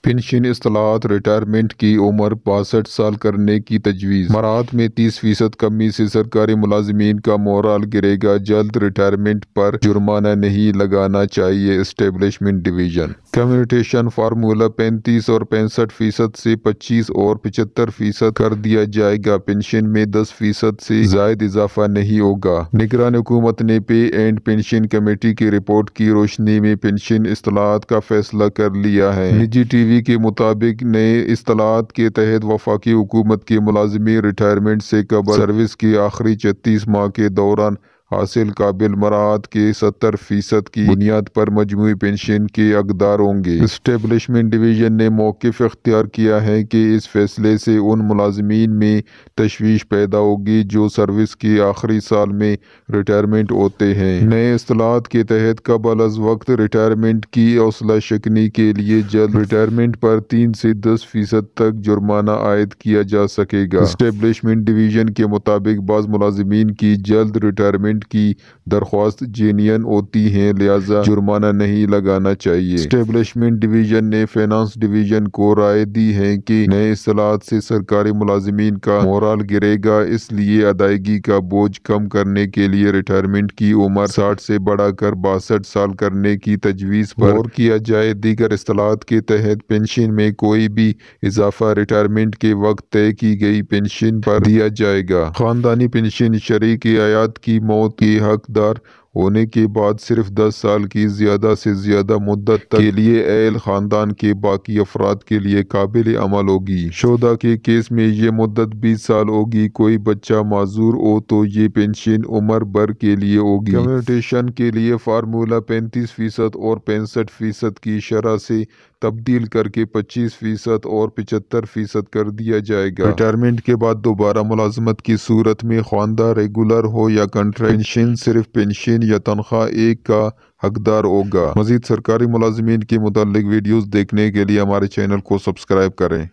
Pension اصطلاحات retirement کی عمر 62 سال کرنے کی تجویز۔ مراعات میں 30% کمی سے سرکاری ملازمین کا مورال گرے گا، جلد ریٹائرمنٹ پر جرمانہ نہیں لگانا چاہیے اسٹیبلشمنٹ ڈویژن۔ کمیوٹیشن فارمولہ 35 اور 65% سے 25 اور 75% کر دیا جائے گا۔ پنشن میں 10% سے زائد اضافہ نہیں ہوگا۔ نگران حکومت نے پے اینڈ پنشن کمیٹی کی رپورٹ کی روشنی میں پنشن اصطلاحات کا فیصلہ کر لیا ہے۔ نجی ٹی وی کے مطابق نئے اصطلاحات کے تحت وفاقی حکومت کے ملازمین ریٹائرمنٹ سے قبل سروس کے آخری 36 ماہ کے دوران حاصل قابل مراعات کے 70% کی بنیاد پر مجموعی پنشن کے حقدار ہوں گے۔ اسٹیبلشمنٹ ڈویژن نے موقف اختیار کیا ہے کہ اس فیصلے سے ان ملازمین میں تشویش پیدا ہوگی جو سروس کے آخری سال میں ریٹائرمنٹ ہوتے ہیں۔ نئے اصطلاحات کے تحت قبل از وقت ریٹائرمنٹ کی حوصلہ شکنی کے لیے جلد ریٹائرمنٹ پر 3 سے 10% تک جرمانہ عائد کیا جا سکے گا۔ اسٹیبلشمنٹ ڈویژن کے مطابق بعض ملازمین کی جلد ریٹائرمنٹ کی درخواست جینین ہوتی ہیں، لہذا جرمانہ نہیں لگانا چاہیے۔ اسٹیبلشمنٹ ڈویژن نے فینانس ڈویژن کو رائے دی ہے کہ نئے اصطلاحات سے سرکاری ملازمین کا مورال گرے گا، اس لیے ادائیگی کا بوجھ کم کرنے کے لیے ریٹائرمنٹ کی عمر 60 سے بڑھا کر 62 سال کرنے کی تجویز پر غور کیا جائے۔ دیگر اصطلاحات کے تحت پنشن میں کوئی بھی اضافہ ریٹائرمنٹ کے وقت طے کی گئی پنشن پر دیا جائے گا۔ خاندانی پنشن شریک حیات کی موت کے حقدار ہونے کے بعد صرف 10 سال کی زیادہ سے زیادہ مدت تک کے لیے اہل خاندان کے باقی افراد کے لیے قابل عمل ہوگی۔ شہداء کے کیس میں یہ مدت 20 سال ہوگی۔ کوئی بچہ معذور ہو تو یہ پنشن عمر بھر کے لیے ہوگی۔ کمیوٹیشن کے لیے فارمولہ 35% اور 65% کی شرح سے تبدیل کر کے 25% اور 75% کر دیا جائے گا۔ ریٹائرمنٹ کے بعد دوبارہ ملازمت کی صورت میں خواندہ ریگولر ہو یا کنٹریکٹ پنشن، صرف پنشن یا تنخواہ ایک کا حقدار ہوگا۔ مزید سرکاری ملازمین کے متعلق ویڈیوز دیکھنے کے لیے ہمارے چینل کو سبسکرائب کریں۔